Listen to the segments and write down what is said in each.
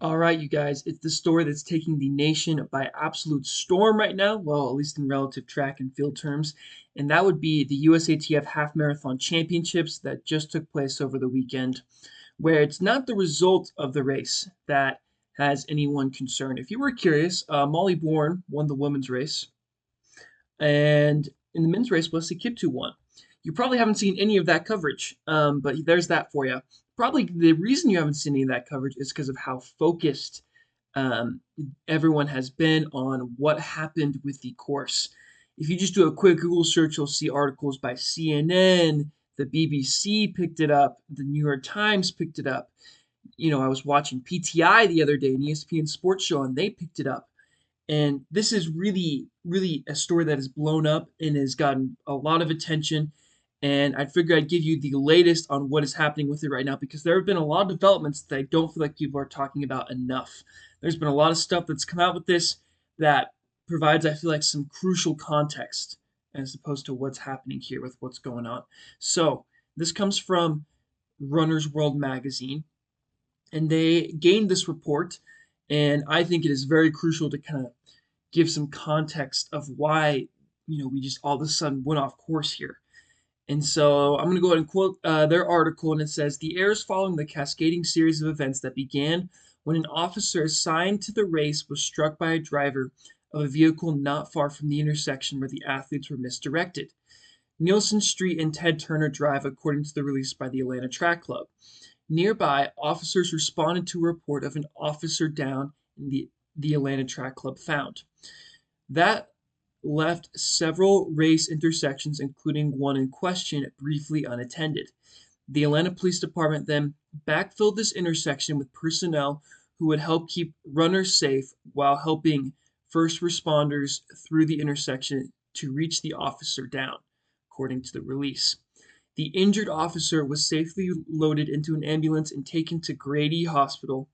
All right, you guys, it's the story that's taking the nation by absolute storm right now, well, at least in relative track and field terms, and that would be the USATF Half Marathon Championships that just took place over the weekend, where it's not the result of the race that has anyone concerned. If you were curious, Molly Bourne won the women's race, and in the men's race, Wesley Kiptoo won. You probably haven't seen any of that coverage, but there's that for you. Probably the reason you haven't seen any of that coverage is because of how focused um, everyone has been on what happened with the course. If you just do a quick Google search, you'll see articles by CNN, the BBC picked it up, the New York Times picked it up. I was watching PTI the other day, an ESPN sports show, and they picked it up. And this is really, really a story that has blown up and has gotten a lot of attention. And I figured I'd give you the latest on what is happening with it right now because there have been a lot of developments that I don't feel like people are talking about enough. There's been a lot of stuff that's come out with this that provides, I feel like, some crucial context as opposed to what's happening here with what's going on. So, this comes from Runner's World magazine, and they gained this report, and I think it is very crucial to kind of give some context of why we just all of a sudden went off course here. And so I'm going to go ahead and quote their article, and it says the errors following the cascading series of events that began when an officer assigned to the race was struck by a driver of a vehicle not far from the intersection where the athletes were misdirected. Nielsen Street and Ted Turner Drive, according to the release by the Atlanta Track Club. Nearby, officers responded to a report of an officer down in the Atlanta Track Club found. That left several race intersections, including one in question, briefly unattended. The Atlanta Police Department then backfilled this intersection with personnel who would help keep runners safe while helping first responders through the intersection to reach the officer down, according to the release. The injured officer was safely loaded into an ambulance and taken to Grady Hospital.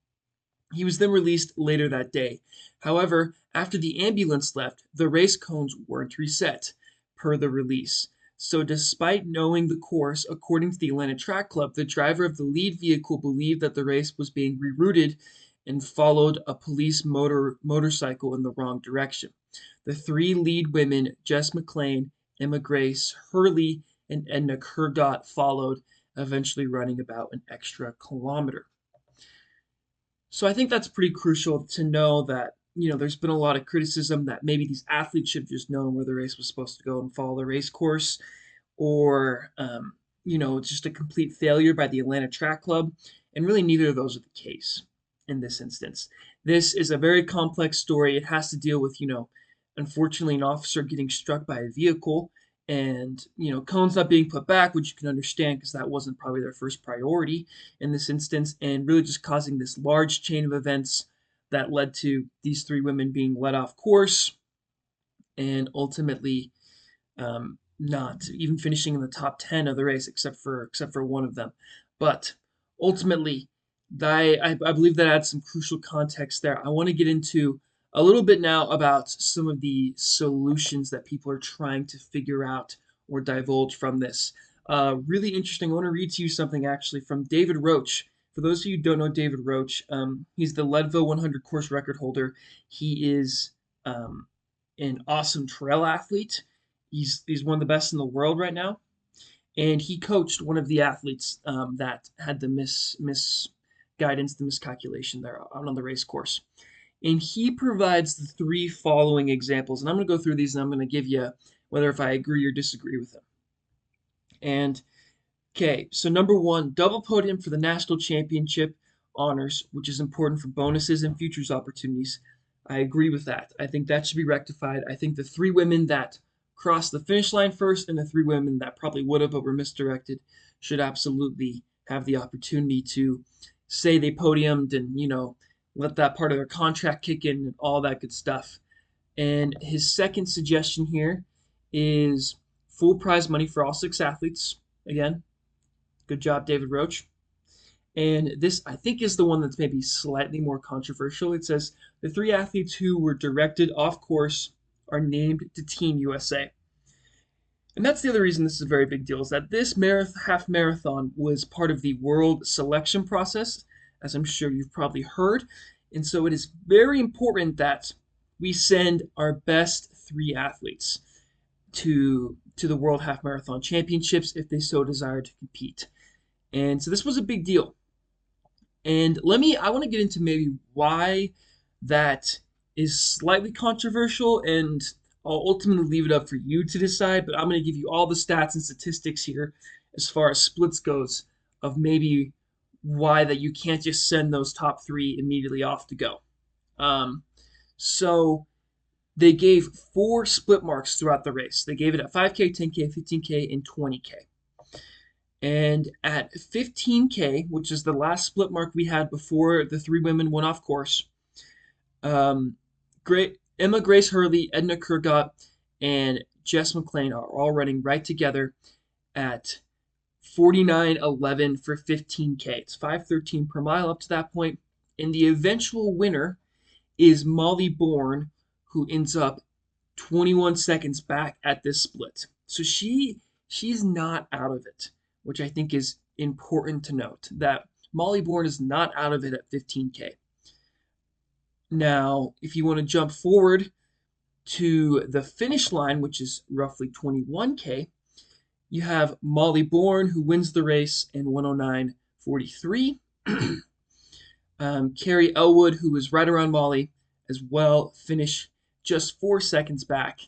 He was then released later that day. However, after the ambulance left, the race cones weren't reset, per the release. So, despite knowing the course, according to the Atlanta Track Club, the driver of the lead vehicle believed that the race was being rerouted and followed a police motorcycle in the wrong direction. The three lead women, Jess McLain, Emma Grace Hurley, and Edna Kurgat, followed, eventually running about an extra kilometer. So I think that's pretty crucial to know that, there's been a lot of criticism that maybe these athletes should have just known where the race was supposed to go and follow the race course, or, it's just a complete failure by the Atlanta Track Club. And really, neither of those are the case in this instance. This is a very complex story. It has to deal with, unfortunately, an officer getting struck by a vehicle and cones not being put back, which you can understand because that wasn't probably their first priority in this instance, and really just causing this large chain of events that led to these three women being let off course and ultimately not even finishing in the top 10 of the race, except for one of them. But ultimately, I believe that adds some crucial context there. I want to get into a little bit now about some of the solutions that people are trying to figure out or divulge from this. Really interesting. I want to read to you something actually from David Roach. For those of you who don't know David Roach, he's the Leadville 100 course record holder. He is an awesome trail athlete. He's one of the best in the world right now, and he coached one of the athletes that had the misguidance, the miscalculation there out on the race course. And he provides the three following examples. And I'm going to go through these and I'm going to give you whether if I agree or disagree with them. And, okay, so number one, double podium for the national championship honors, which is important for bonuses and futures opportunities. I agree with that. I think that should be rectified. I think the three women that crossed the finish line first and the three women that probably would have but were misdirected should absolutely have the opportunity to say they podiumed and, let that part of their contract kick in and all that good stuff. And his second suggestion here is full prize money for all six athletes. Again, good job, David Roach. And this, I think, is the one that's maybe slightly more controversial. It says the three athletes who were directed off course are named to Team USA. And that's the other reason this is a very big deal, is that this half marathon was part of the world selection process, as I'm sure you've probably heard. And so it is very important that we send our best 3 athletes to the World Half Marathon Championships if they so desire to compete. And so this was a big deal. And I want to get into maybe why that is slightly controversial, and I'll ultimately leave it up for you to decide, but I'm going to give you all the stats and statistics here as far as splits goes of maybe why that you can't just send those top 3 immediately off to go. Um, so they gave 4 split marks throughout the race. They gave it at 5K, 10K, 15K, and 20K. And at 15K, which is the last split mark we had before the 3 women went off course, um, Emma Grace Hurley, Edna Kurgat, and Jess McLain are all running right together at 49:11 for 15K. It's 5:13 per mile up to that point. And the eventual winner is Molly Bourne, who ends up 21 seconds back at this split. So she's not out of it, which I think is important to note that Molly Bourne is not out of it at 15K. Now, if you want to jump forward to the finish line, which is roughly 21K, you have Molly Bourne, who wins the race in 109.43. Carrie Elwood, who was right around Molly as well, finish just 4 seconds back.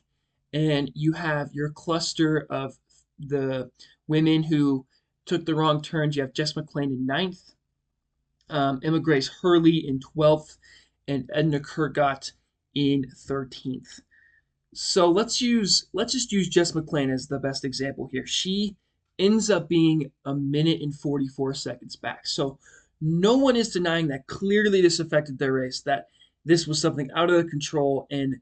And you have your cluster of the women who took the wrong turns. You have Jess McLain in 9th, Emma Grace Hurley in 12th, and Edna Kurgat in 13th. So let's just use Jess McLain as the best example here. She ends up being 1 minute and 44 seconds back. So no one is denying that clearly this affected their race, that this was something out of their control, and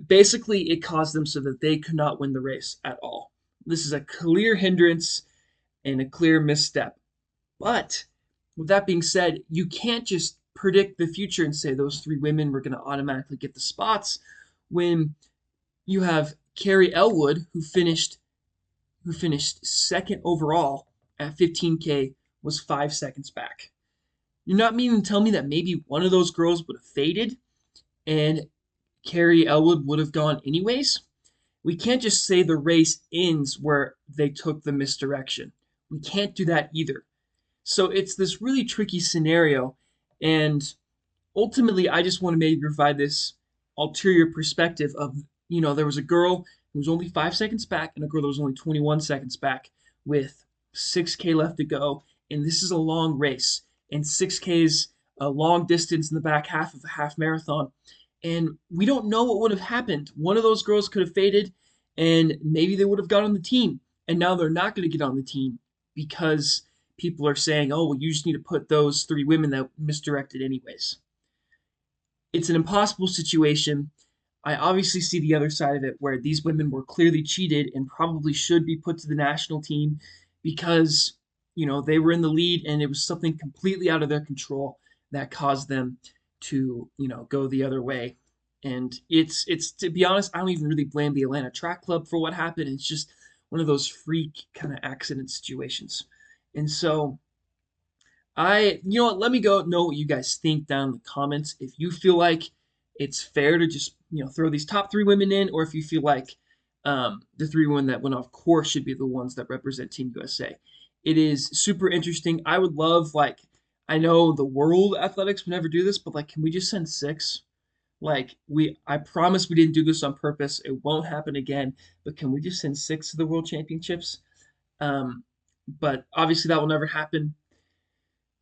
basically it caused them so that they could not win the race at all. This is a clear hindrance and a clear misstep. But with that being said, you can't just predict the future and say those 3 women were going to automatically get the spots when you have Carrie Elwood, who finished second overall at 15K, was 5 seconds back. You're not meaning to tell me that maybe one of those girls would have faded and Carrie Elwood would have gone anyways? We can't just say the race ends where they took the misdirection. We can't do that either. So it's this really tricky scenario, and ultimately I just want to maybe provide this ulterior perspective of, there was a girl who was only 5 seconds back and a girl that was only 21 seconds back with 6K left to go, and this is a long race, and 6K is a long distance in the back half of a half marathon, and we don't know what would have happened. One of those girls could have faded, and maybe they would have got on the team, and now they're not going to get on the team because people are saying, oh, well, you just need to put those 3 women that misdirected anyways. It's an impossible situation. I obviously see the other side of it where these women were clearly cheated and probably should be put to the national team because, they were in the lead and it was something completely out of their control that caused them to, go the other way. And it's to be honest, I don't even really blame the Atlanta Track Club for what happened. It's just one of those freak kind of accident situations. And so let me know what you guys think down in the comments. If you feel like it's fair to just, throw these top 3 women in, or if you feel like the 3 women that went off course should be the ones that represent Team USA. It is super interesting. I would love, I know the World Athletics would never do this, but can we just send 6? I promise we didn't do this on purpose. It won't happen again. But can we just send 6 to the World Championships? But obviously that will never happen.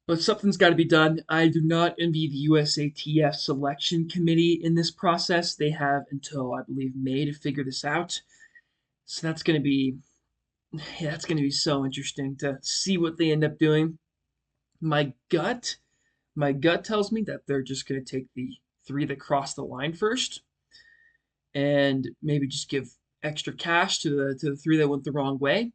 But something's got to be done. I do not envy the USATF selection committee in this process. They have until, I believe, May to figure this out. So that's going to be so interesting to see what they end up doing. My gut tells me that they're just going to take the 3 that cross the line first, and maybe just give extra cash to the 3 that went the wrong way.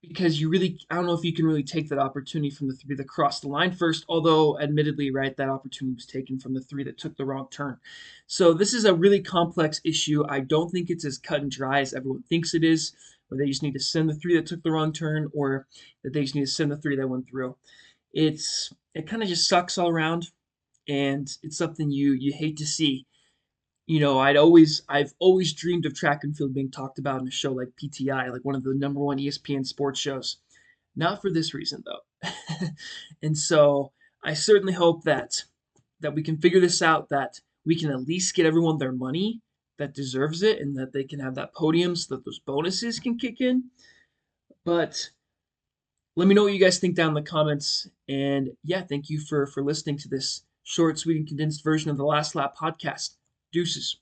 Because I don't know if you can really take that opportunity from the 3 that crossed the line first, although admittedly, right, that opportunity was taken from the 3 that took the wrong turn. So this is a really complex issue. I don't think it's as cut and dry as everyone thinks it is, where they just need to send the 3 that took the wrong turn, or that they just need to send the 3 that went through. It kind of just sucks all around. and it's something you hate to see. I've always dreamed of track and field being talked about in a show like PTI, like one of the number one ESPN sports shows. Not for this reason though. And so I certainly hope that we can figure this out, that we can at least get everyone their money that deserves it, and that they can have that podium so that those bonuses can kick in. But let me know what you guys think down in the comments. And yeah, thank you for listening to this short, sweet, and condensed version of the Last Lap podcast. Deuces.